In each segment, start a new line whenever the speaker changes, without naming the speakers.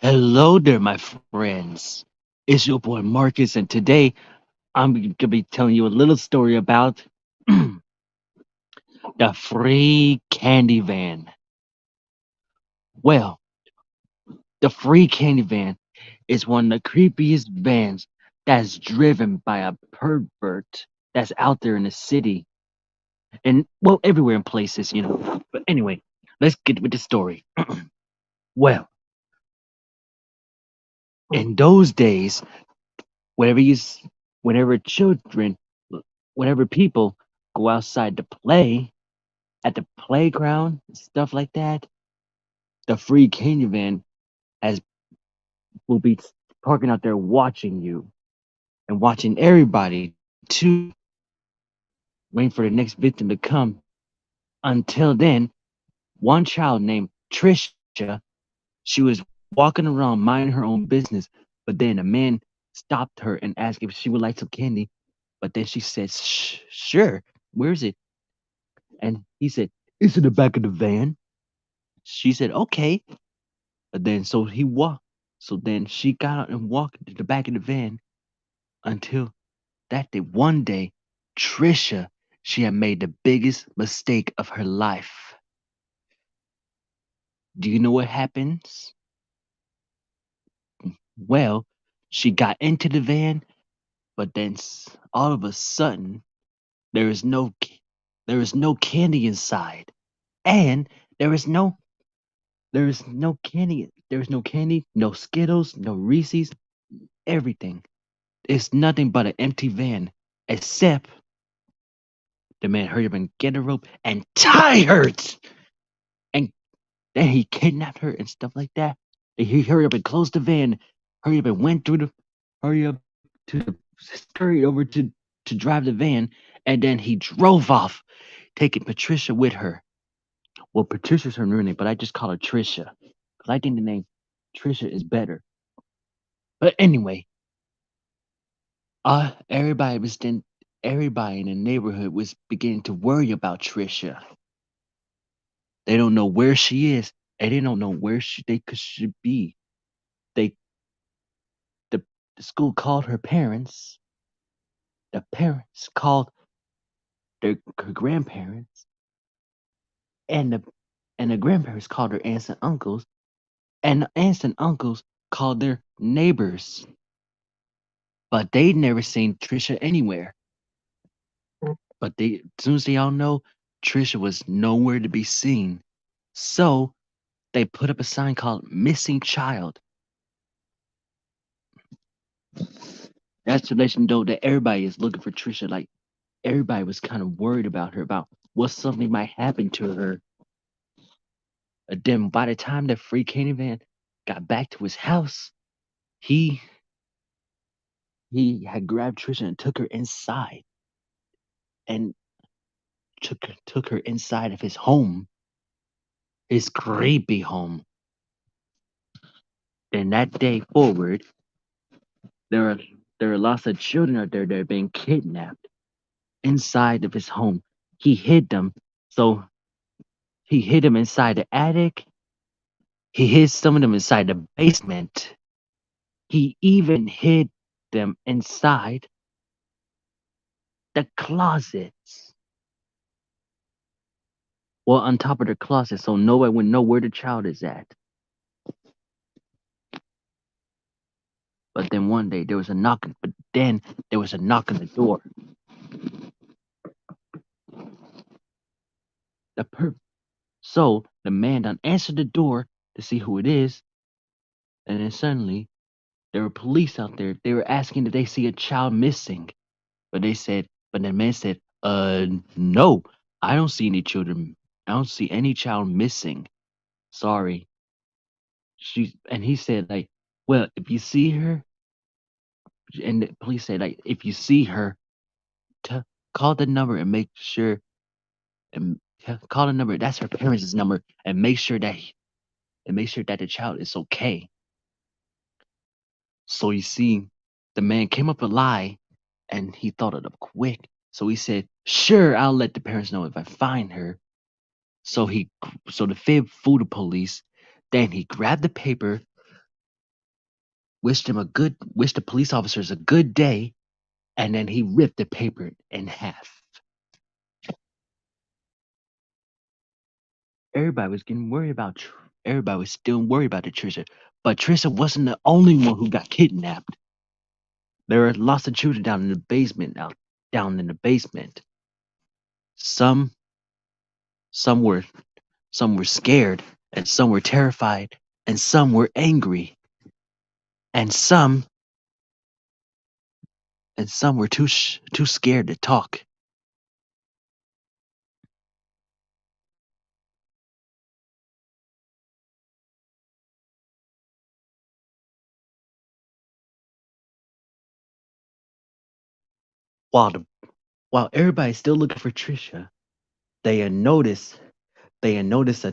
Hello there, my friends. It's your boy Marcus, and today I'm going to be telling you a little story about the free candy van. Well, the free candy van is one of the creepiest vans that's driven by a pervert that's out there in the city and, well, everywhere in places. But anyway, let's get with the story. Well, in those days, whenever you, s- whenever children, whenever people go outside to play at the playground, stuff like that, the free candy van has will be parking out there watching you and watching everybody too, waiting for the next victim to come. Until then, one child named Trisha, she was walking around minding her own business, but then a man stopped her and asked if she would like some candy. But then she said, Sure, where is it?" And he said, "It's in the back of the van." She said, "Okay." But then so he walked. So then she got out and walked to the back of the van until that day. One day, Trisha, she had made the biggest mistake of her life. Do you know what happens? Well, she got into the van, but then all of a sudden there is there is no candy inside, and there is no candy. There is no candy, no Skittles, no Reese's, everything. It's nothing but an empty van, except the man hurried up and get a rope and tie her. And then he kidnapped her and stuff like that. He hurried up and closed the van, hurried up and went through hurry up to scurried over to drive the van, and then he drove off, taking Patricia with her. Well, Patricia's her new name, but I just call her Trisha because I think the name Trisha is better. But anyway, everybody was then everybody in the neighborhood was beginning to worry about Trisha. They don't know where she is, and they don't know where should be. They the, the school called her parents. The parents called her grandparents, and the grandparents called her aunts and uncles, and the aunts and uncles called their neighbors. But they'd never seen Trisha anywhere. But as soon as they all know, Trisha was nowhere to be seen. So they put up a sign called "Missing Child." That's to let you know that everybody is looking for Trisha. Like everybody was kind of worried about her, about what something might happen to her. Then by the time the free candy van got back to his house, he he had grabbed Trisha and took her inside and took her inside of his home, his creepy home. Then that day forward, there are there are lots of children out there that are being kidnapped inside of his home. He hid them, so he hid them inside the attic. He hid some of them inside the basement. He even hid them inside the closets. Well, on top of the closet, so nobody would know where the child is at. But then one day there was a knock on the door. The per So the man done answered the door to see who it is, and then suddenly there were police out there. They were asking did they see a child missing. But the man said, no, I don't see any children. I don't see any child missing. Sorry. And he said, like, well, if you see her, and the police said, like, if you see her, t- call the number and make sure, and call the number. That's her parents' number, and make sure that the child is okay. So you see, the man came up with a lie, and he thought it up quick. So he said, "Sure, I'll let the parents know if I find her." So the fib fooled the police. Then he grabbed the paper, wished the police officers a good day, and then he ripped the paper in half. Everybody was getting worried about. Everybody was still worried about the Trisha, but Trisha wasn't the only one who got kidnapped. There were lots of children down in the basement. Down in the basement. Some some were some were scared, and some were terrified, and some were angry, and some were too scared to talk. While the while everybody's still looking for Trisha, they had noticed they had noticed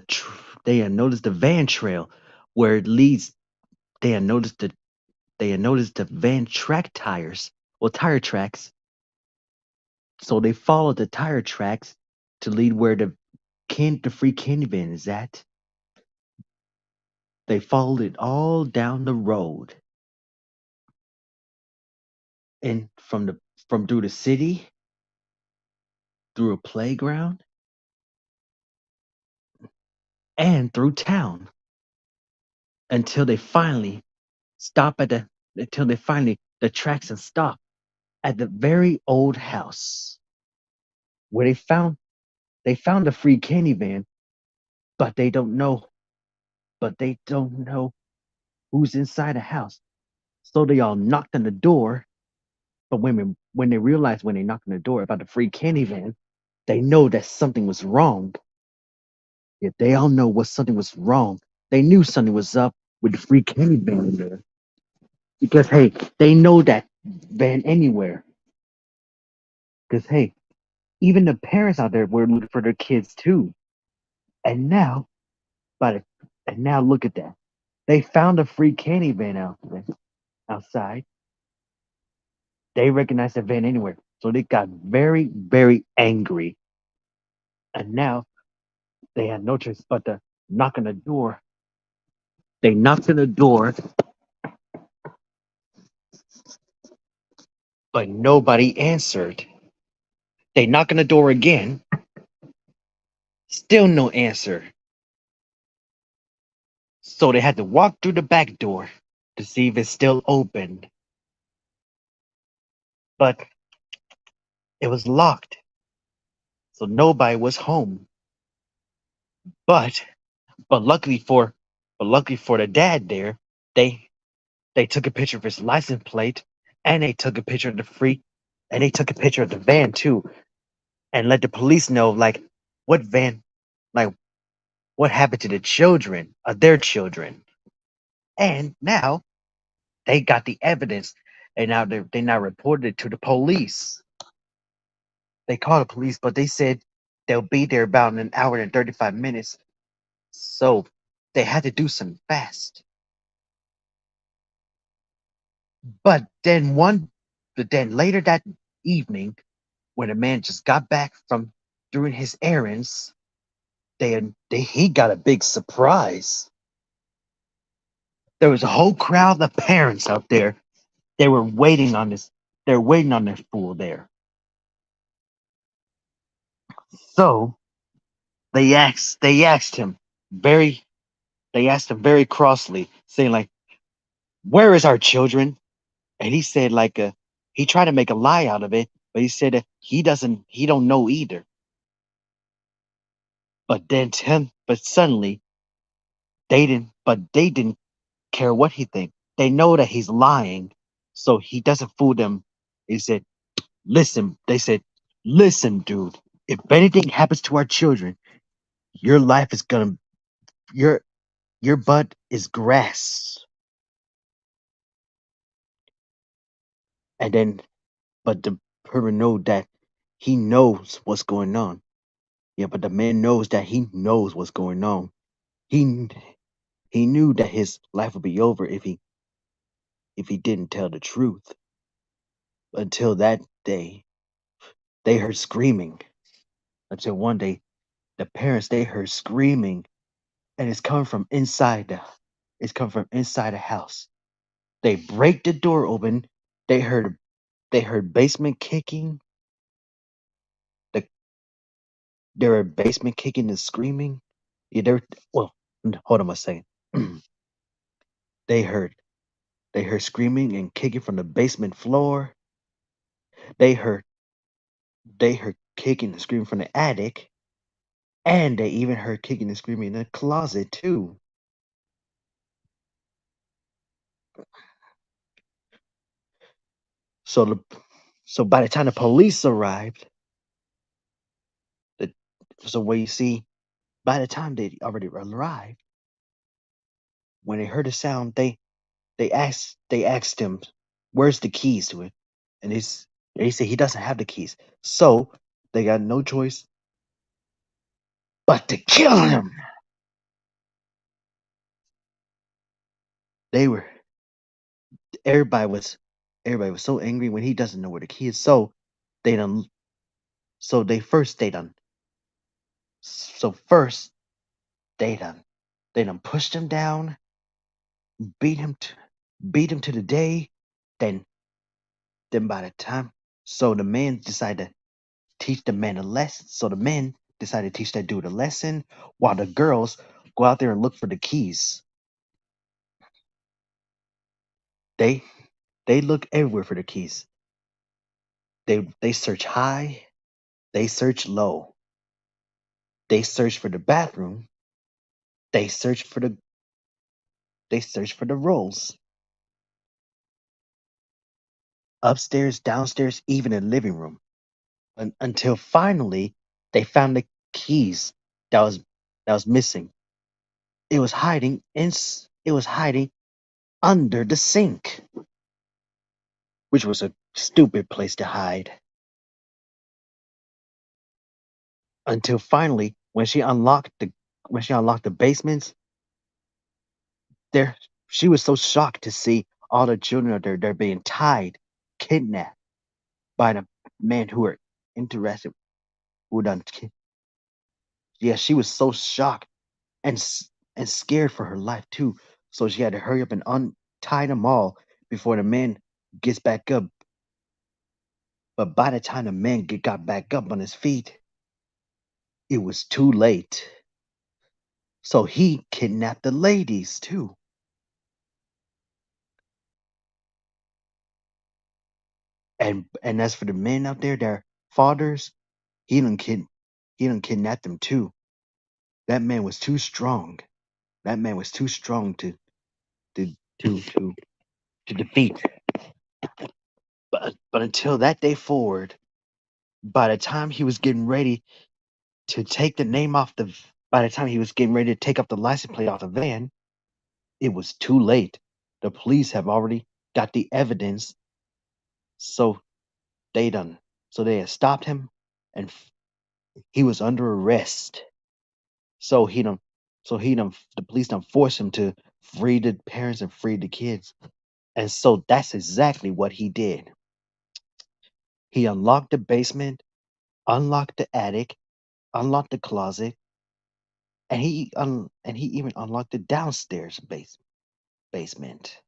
they had noticed the van trail where it leads. They had noticed the van track tires, well, tire tracks. So they followed the tire tracks to lead where the free candy van is at. They followed it all down the road and from through the city, through a playground, and through town until they finally stop at the until they finally the tracks and stop at the very old house where they found the free candy van, but they don't know who's inside the house. So they all knocked on the door. But when they realized when they knocked on the door about the free candy van, they know that something was wrong. Yeah, they all know what something was wrong. They knew something was up with the free candy van in there. Because hey, they know that van anywhere. Because hey, even the parents out there were looking for their kids too. And now, but and now look at that. They found a free candy van out there, outside. They recognized the van anywhere. So they got very, very angry. And now they had no choice but to knock on the door. They knocked on the door, but nobody answered. They knock on the door again, still no answer. So they had to walk through the back door to see if it's still open. But it was locked, so nobody was home. But but luckily for the dad there, they they took a picture of his license plate, and they took a picture of the picture of the van too, and let the police know like what van, like what happened to the children of their children. And now they got the evidence, and now they now reported it to the police. They called the police, but they said they'll be there about in an hour and 35 minutes. So they had to do something fast. But then later that evening, when the man just got back from doing his errands, he got a big surprise. There was a whole crowd of parents out there. They were waiting on this. They're waiting on their fool there. So they asked him very very crossly, saying like, "Where is our children?" And he said like he tried to make a lie out of it, but he said that he don't know either. But suddenly they didn't care what he think. They know that he's lying, so he doesn't fool them. He said, "Listen," they said, "Listen, dude. If anything happens to our children, your life is gonna your your butt is grass." And then, but the person know that he knows what's going on. Yeah, but the man knows that he knows what's going on. He he knew that his life would be over if he didn't tell the truth. Until that day, they heard screaming. Until one day, the parents they heard screaming, and it's coming from inside the house. They break the door open. They heard they heard basement kicking. The They were basement kicking and screaming. Yeah, they were, well, hold on a second. they heard they heard screaming and kicking from the basement floor. They heard they heard kicking and screaming from the attic, and they even heard kicking and screaming in the closet too. So the so by the time the police arrived, the so where you see by the time they already arrived, when they heard the sound, they asked him, "Where's the keys to it?" And they say he doesn't have the keys. So they got no choice but to kill him. They were everybody was everybody was so angry when he doesn't know where the key is. They done so they first they done so first they done pushed him down, beat him to beat him to the day. Then by the time the man decided to teach the man a lesson. So the men decided to teach that dude a lesson while the girls go out there and look for the keys. They they look everywhere for the keys. They search high, they search low. They search for the bathroom, they search for the rolls. Upstairs, downstairs, even in the living room. Until finally they found the keys that was missing. It was hiding under the sink, which was a stupid place to hide. Until finally, when she unlocked the basements, there she was so shocked to see all the children out there they're being tied, kidnapped by the men who were interested who done. Yeah, she was so shocked and scared for her life too. So she had to hurry up and untie them all before the man gets back up. But by the time the man got back up on his feet, it was too late. So he kidnapped the ladies too. And as for the men out there, their fathers, he done kid he done kidnapped them too. That man was too strong. That man was too strong to to to, to defeat. But until that day forward, by the time he was getting ready to take the name off the by the time he was getting ready to take up the license plate off the van, it was too late. The police have already got the evidence, so they done they had stopped him and he was under arrest. So the police done forced him to free the parents and free the kids. And so that's exactly what he did. He unlocked the basement, unlocked the attic, unlocked the closet, and he even unlocked the downstairs basement.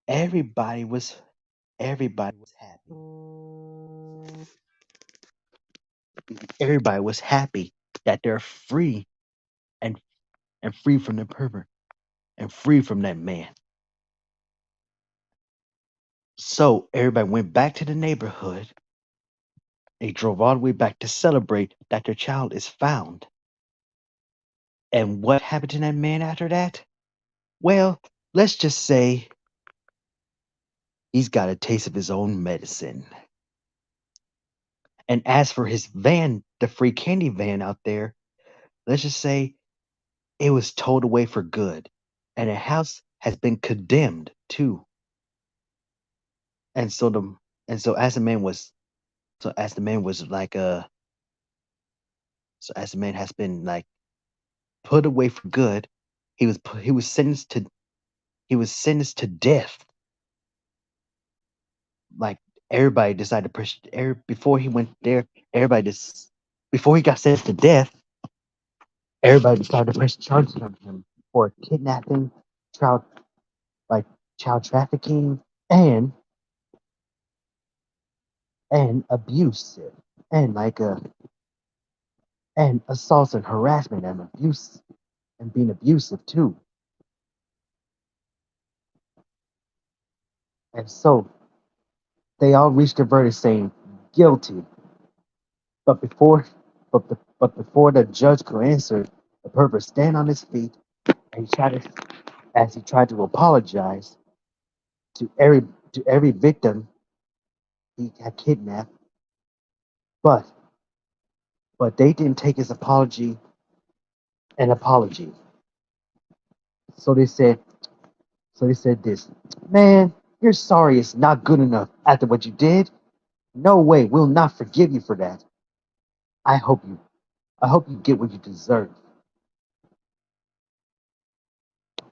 Everybody was everybody was happy. Everybody was happy that they're free and free from the pervert and free from that man. So everybody went back to the neighborhood. They drove all the way back to celebrate that their child is found. And what happened to that man after that? Well, let's just say he's got a taste of his own medicine. And as for his van, the free candy van out there, let's just say it was towed away for good. And the house has been condemned too. And so the and so as the man was so as the man was like so as the man has been like put away for good, he was sentenced to death. Like everybody decided to push before he went there. Everybody just before he got sentenced to death, everybody decided to press charges on him for kidnapping, child like child trafficking and abuse and and assaults and harassment and abuse and being abusive too. And so they all reached a verdict saying guilty. But but before the judge could answer, the pervert stand on his feet and as he tried to apologize to every victim he had kidnapped, but they didn't take his apology an apology. So they said this, man, you're sorry is not good enough after what you did. No way, we'll not forgive you for that. I hope you I hope you get what you deserve.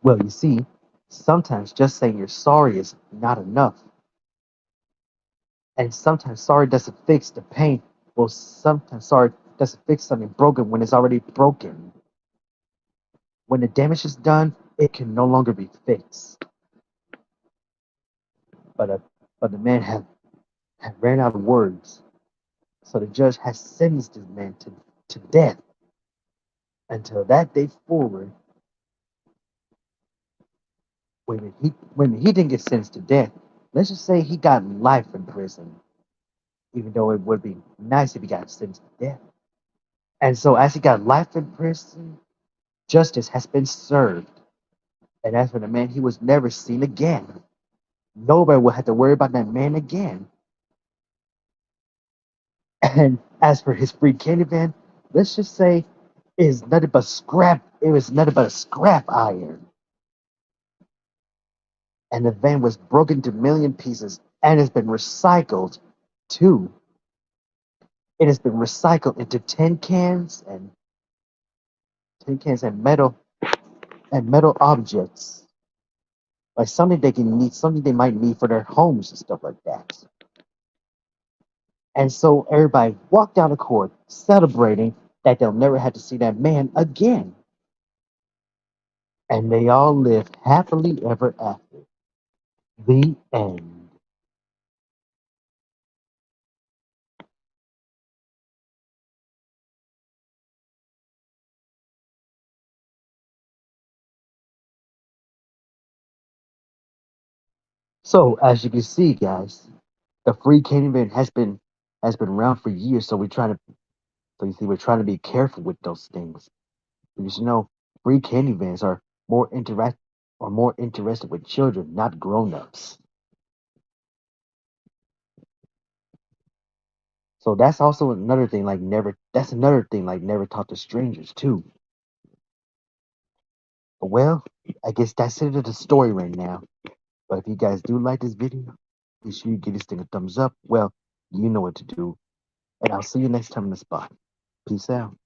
Well, you see, sometimes just saying you're sorry is not enough. And sometimes sorry doesn't fix the pain. Well, sometimes sorry doesn't fix something broken when it's already broken. When the damage is done, it can no longer be fixed. But the man had ran out of words, so the judge has sentenced this man to death. Until that day forward, when he didn't get sentenced to death, let's just say he got life in prison, even though it would be nice if he got sentenced to death. And so as he got life in prison, justice has been served. And as for the man, he was never seen again. Nobody will have to worry about that man again. And as for his free candy van, let's just say is nothing but scrap. It was nothing but a scrap iron. And the van was broken to million pieces and has been recycled too. It has been recycled into tin cans and metal objects. Like something they can need, something they might need for their homes and stuff like that. And so everybody walked down the court celebrating that they'll never have to see that man again. And they all lived happily ever after. The end. So as you can see, guys, the free candy van has been around for years. So you see, we're trying to be careful with those things because free candy vans are more interested with children, not grown-ups. So that's also another thing like never that's another thing like never talk to strangers too. Well, I guess that's it of the story right now. But if you guys do like this video, be sure you give this thing a thumbs up. Well, you know what to do. And I'll see you next time in the spot. Peace out.